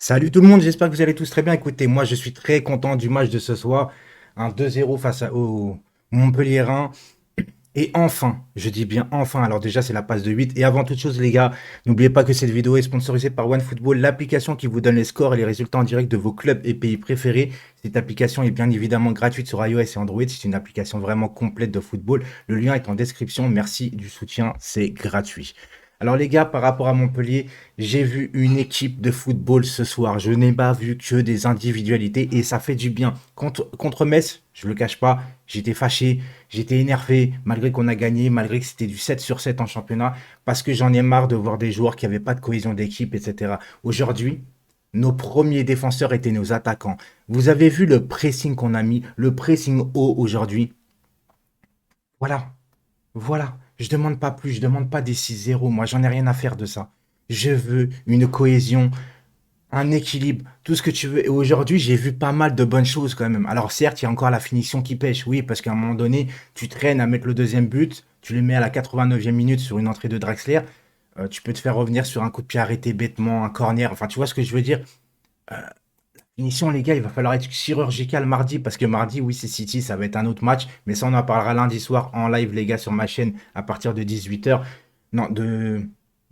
Salut tout le monde, j'espère que vous allez tous très bien. Écoutez, moi je suis très content du match de ce soir. Un 2-0 au Montpellierin. Et enfin, je dis bien enfin, alors déjà c'est la passe de 8. Et avant toute chose les gars, n'oubliez pas que cette vidéo est sponsorisée par OneFootball, l'application qui vous donne les scores et les résultats en direct de vos clubs et pays préférés. Cette application est bien évidemment gratuite sur iOS et Android. C'est une application vraiment complète de football. Le lien est en description. Merci du soutien, c'est gratuit. Alors les gars, par rapport à Montpellier, j'ai vu une équipe de football ce soir. Je n'ai pas vu que des individualités et ça fait du bien. Contre Metz, je le cache pas, j'étais fâché, j'étais énervé, malgré qu'on a gagné, malgré que c'était du 7 sur 7 en championnat, parce que j'en ai marre de voir des joueurs qui n'avaient pas de cohésion d'équipe, etc. Aujourd'hui, nos premiers défenseurs étaient nos attaquants. Vous avez vu le pressing qu'on a mis, le pressing haut aujourd'hui. Voilà, voilà. Je demande pas plus, je demande pas des 6-0. Moi, j'en ai rien à faire de ça. Je veux une cohésion, un équilibre, tout ce que tu veux. Et aujourd'hui, j'ai vu pas mal de bonnes choses quand même. Alors certes, il y a encore la finition qui pêche, oui, parce qu'à un moment donné, tu traînes à mettre le deuxième but, tu le mets à la 89e minute sur une entrée de Draxler, tu peux te faire revenir sur un coup de pied arrêté bêtement, un corner, enfin tu vois ce que je veux dire. Finition les gars, il va falloir être chirurgical mardi, parce que mardi, oui, c'est City, ça va être un autre match, mais ça on en parlera lundi soir en live les gars sur ma chaîne à partir de 18 h. Non, de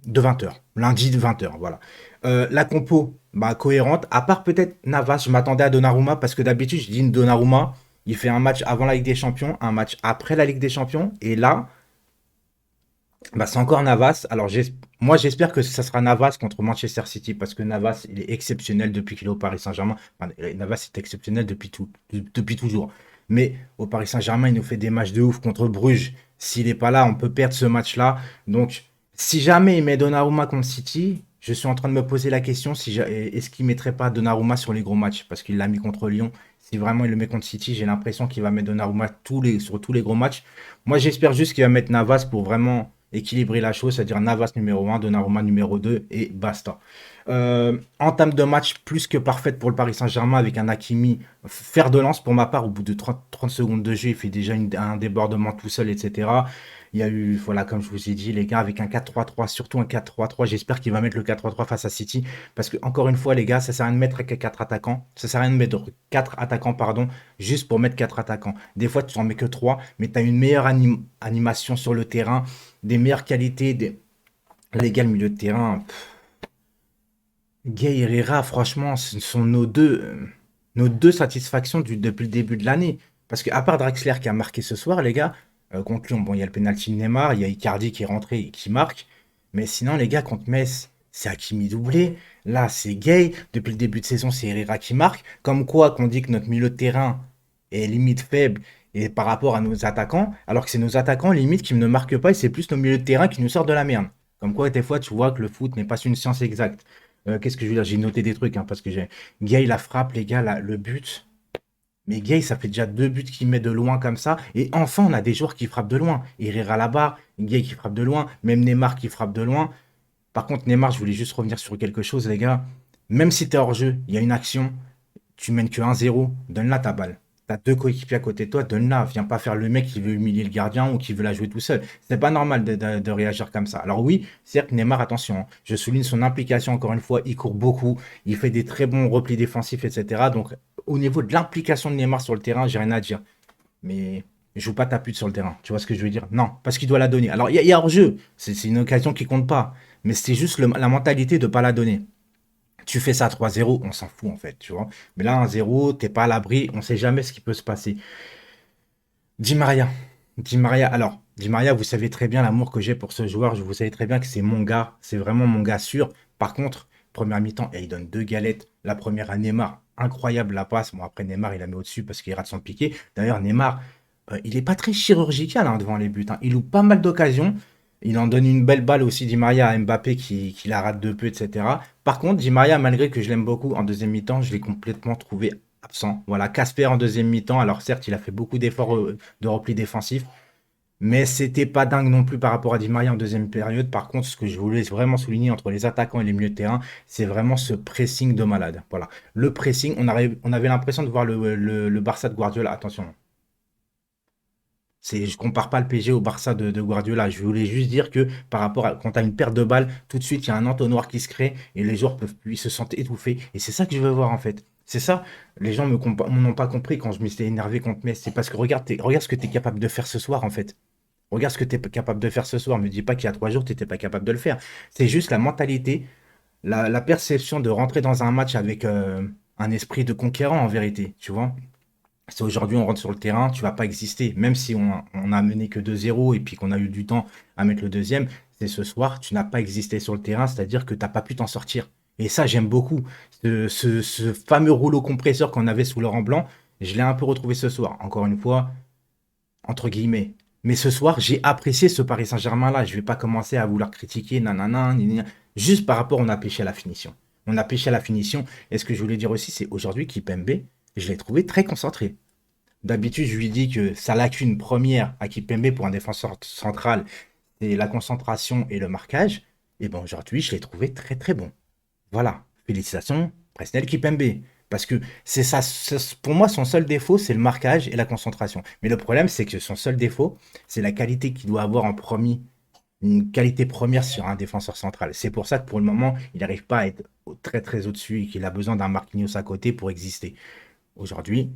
20 h. Lundi de 20 h, voilà. La compo, bah, cohérente. À part peut-être Navas, je m'attendais à Donnarumma parce que d'habitude, je dis Donnarumma, il fait un match avant la Ligue des Champions, un match après la Ligue des Champions. Et là, bah, c'est encore Navas. Alors, moi, j'espère que ça sera Navas contre Manchester City parce que Navas, il est exceptionnel depuis qu'il est au Paris Saint-Germain. Enfin, Navas est exceptionnel depuis toujours. Mais au Paris Saint-Germain, il nous fait des matchs de ouf contre Bruges. S'il n'est pas là, on peut perdre ce match-là. Donc, si jamais il met Donnarumma contre City, je suis en train de me poser la question si est-ce qu'il mettrait pas Donnarumma sur les gros matchs parce qu'il l'a mis contre Lyon. Si vraiment il le met contre City, j'ai l'impression qu'il va mettre Donnarumma sur tous les gros matchs. Moi, j'espère juste qu'il va mettre Navas pour vraiment équilibrer la chose, c'est-à-dire Navas numéro 1, Donnarumma numéro 2 et basta. Entame de match plus que parfaite pour le Paris Saint-Germain avec un Hakimi fer de lance pour ma part. Au bout de 30 secondes de jeu, il fait déjà un débordement tout seul, etc. Il y a eu, voilà, comme je vous ai dit, les gars, avec un 4-3-3, surtout un 4-3-3. J'espère qu'il va mettre le 4-3-3 face à City. Parce que, encore une fois, les gars, ça sert à rien de mettre 4 attaquants. Ça sert à rien de mettre 4 attaquants, pardon, juste pour mettre 4 attaquants. Des fois, tu en mets que 3, mais tu as une meilleure animation sur le terrain, des meilleures qualités. Les gars, le milieu de terrain, Gay et Herrera, franchement, ce sont nos deux satisfactions depuis le début de l'année. Parce qu'à part Draxler qui a marqué ce soir, les gars, contre Lyon, bon, il y a le penalty de Neymar, il y a Icardi qui est rentré et qui marque. Mais sinon, les gars, contre Metz, c'est Hakimi doublé. Là, c'est Gay. Depuis le début de saison, c'est Herrera qui marque. Comme quoi, qu'on dit que notre milieu de terrain est limite faible et par rapport à nos attaquants, alors que c'est nos attaquants limite qui ne marquent pas et c'est plus nos milieux de terrain qui nous sortent de la merde. Comme quoi, des fois, tu vois que le foot n'est pas une science exacte. Qu'est-ce que je veux dire? J'ai noté des trucs, hein, parce que j'ai. Gay, la frappe, les gars, le but. Mais Gay, ça fait déjà deux buts qu'il met de loin comme ça. Et enfin, on a des joueurs qui frappent de loin. Herrera là-bas, Gay qui frappe de loin, même Neymar qui frappe de loin. Par contre, Neymar, je voulais juste revenir sur quelque chose, les gars. Même si t'es hors jeu, il y a une action, tu mènes que 1-0, donne-la ta balle. T'as deux coéquipiers à côté de toi, donne-la. Viens pas faire le mec qui veut humilier le gardien ou qui veut la jouer tout seul. C'est pas normal de réagir comme ça. Alors oui, certes, Neymar, attention, hein. Je souligne son implication encore une fois. Il court beaucoup, il fait des très bons replis défensifs, etc. Donc au niveau de l'implication de Neymar sur le terrain, j'ai rien à dire. Mais il joue pas ta pute sur le terrain. Tu vois ce que je veux dire? Non, parce qu'il doit la donner. Alors il y a hors-jeu. C'est une occasion qui compte pas. Mais c'est juste la mentalité de pas la donner. Tu fais ça 3-0, on s'en fout en fait, tu vois. Mais là, 1-0, t'es pas à l'abri, on sait jamais ce qui peut se passer. Di Maria. Di Maria, alors, Di Maria, vous savez très bien l'amour que j'ai pour ce joueur. Vous savez très bien que c'est mon gars. C'est vraiment mon gars sûr. Par contre, première mi-temps, et il donne deux galettes. La première à Neymar, incroyable la passe. Bon, après, Neymar, il la met au-dessus parce qu'il rate son piqué. D'ailleurs, Neymar, il est pas très chirurgical hein, devant les buts, hein. Il loupe pas mal d'occasions. Il en donne une belle balle aussi, Di Maria, à Mbappé qui la rate de peu, etc. Par contre, Di Maria, malgré que je l'aime beaucoup, en deuxième mi-temps, je l'ai complètement trouvé absent. Voilà, Casper en deuxième mi-temps. Alors certes, il a fait beaucoup d'efforts de repli défensif, mais c'était pas dingue non plus par rapport à Di Maria en deuxième période. Par contre, ce que je voulais vraiment souligner entre les attaquants et les milieux de terrain, c'est vraiment ce pressing de malade. Voilà, le pressing, on avait l'impression de voir le Barça de Guardiola. Attention. Je compare pas le PSG au Barça de Guardiola. Je voulais juste dire que par rapport à quand tu as une perte de balle, tout de suite, il y a un entonnoir qui se crée et les joueurs peuvent plus, ils se sentent étouffés. Et c'est ça que je veux voir en fait. C'est ça. Les gens n'ont pas compris quand je m'étais énervé contre Metz. C'est parce que regarde ce que tu es capable de faire ce soir en fait. Regarde ce que tu es capable de faire ce soir. Me dis pas qu'il y a 3 jours, tu n'étais pas capable de le faire. C'est juste la mentalité, la perception de rentrer dans un match avec un esprit de conquérant en vérité. Tu vois? Si aujourd'hui on rentre sur le terrain, tu vas pas exister. Même si on a mené que 2-0 et puis qu'on a eu du temps à mettre le deuxième, c'est ce soir, tu n'as pas existé sur le terrain, c'est-à-dire que tu n'as pas pu t'en sortir. Et ça, j'aime beaucoup. Ce fameux rouleau compresseur qu'on avait sous Laurent Blanc, je l'ai un peu retrouvé ce soir. Encore une fois, entre guillemets. Mais ce soir, j'ai apprécié ce Paris Saint-Germain-là. Je vais pas commencer à vouloir critiquer, nanana, gna gna. Juste par rapport, on a pêché à la finition. On a pêché à la finition. Et ce que je voulais dire aussi, c'est aujourd'hui, Kipembe, je l'ai trouvé très concentré. D'habitude, je lui dis que sa lacune première à Kipembe pour un défenseur central, c'est la concentration et le marquage. Et ben aujourd'hui, je l'ai trouvé très très bon. Voilà. Félicitations, Presnel Kipembe. Parce que c'est ça, pour moi, son seul défaut, c'est le marquage et la concentration. Mais le problème, c'est que son seul défaut, c'est la qualité qu'il doit avoir en premier, une qualité première sur un défenseur central. C'est pour ça que pour le moment, il n'arrive pas à être très très au-dessus et qu'il a besoin d'un Marquinhos à côté pour exister. Aujourd'hui,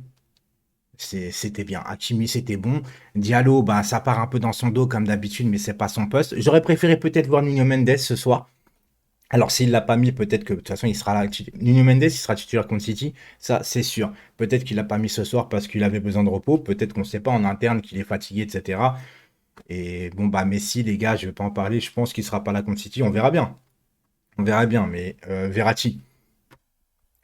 c'était bien. Hakimi, c'était bon. Diallo, bah, ça part un peu dans son dos comme d'habitude, mais c'est pas son poste. J'aurais préféré peut-être voir Nuno Mendes ce soir. Alors, s'il l'a pas mis, peut-être que de toute façon, il sera là. Nuno Mendes, il sera titulaire contre City. Ça, c'est sûr. Peut-être qu'il l'a pas mis ce soir parce qu'il avait besoin de repos. Peut-être qu'on ne sait pas en interne qu'il est fatigué, etc. Et bon, bah, Messi, les gars, je vais pas en parler. Je pense qu'il sera pas là contre City. On verra bien. On verra bien. Mais Verratti,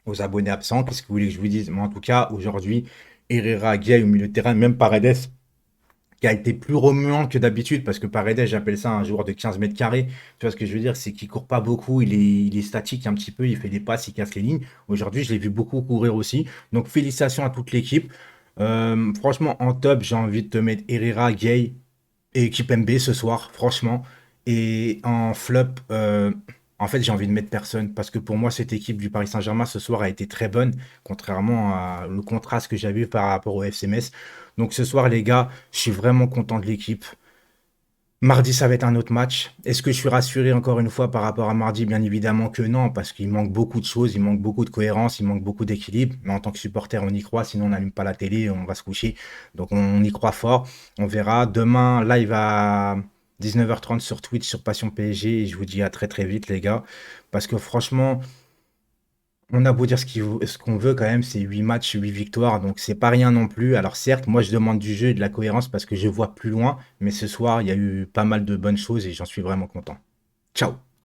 aux abonnés absents, qu'est-ce que vous voulez que je vous dise? Mais en tout cas, aujourd'hui, Herrera, Gueye au milieu de terrain, même Paredes, qui a été plus remuant que d'habitude, parce que Paredes, j'appelle ça un joueur de 15 mètres carrés. Tu vois ce que je veux dire? C'est qu'il court pas beaucoup, il est statique un petit peu, il fait des passes, il casse les lignes. Aujourd'hui, je l'ai vu beaucoup courir aussi. Donc, félicitations à toute l'équipe. Franchement, en top, j'ai envie de te mettre Herrera, Gay et Kipembe ce soir, franchement. Et en flop, en fait, j'ai envie de mettre personne parce que pour moi, cette équipe du Paris Saint-Germain ce soir a été très bonne, contrairement à le contraste que j'avais eu par rapport au FC Metz. Donc ce soir, les gars, je suis vraiment content de l'équipe. Mardi, ça va être un autre match. Est-ce que je suis rassuré encore une fois par rapport à mardi? Bien évidemment que non, parce qu'il manque beaucoup de choses, il manque beaucoup de cohérence, il manque beaucoup d'équilibre. Mais en tant que supporter, on y croit, sinon on n'allume pas la télé, on va se coucher. Donc on y croit fort. On verra. Demain, live à 19h30 sur Twitch, sur Passion PSG. Et je vous dis à très très vite, les gars. Parce que franchement, on a beau dire ce qu'on veut quand même, c'est 8 matchs, 8 victoires, donc c'est pas rien non plus. Alors certes, moi je demande du jeu et de la cohérence parce que je vois plus loin, mais ce soir, il y a eu pas mal de bonnes choses et j'en suis vraiment content. Ciao!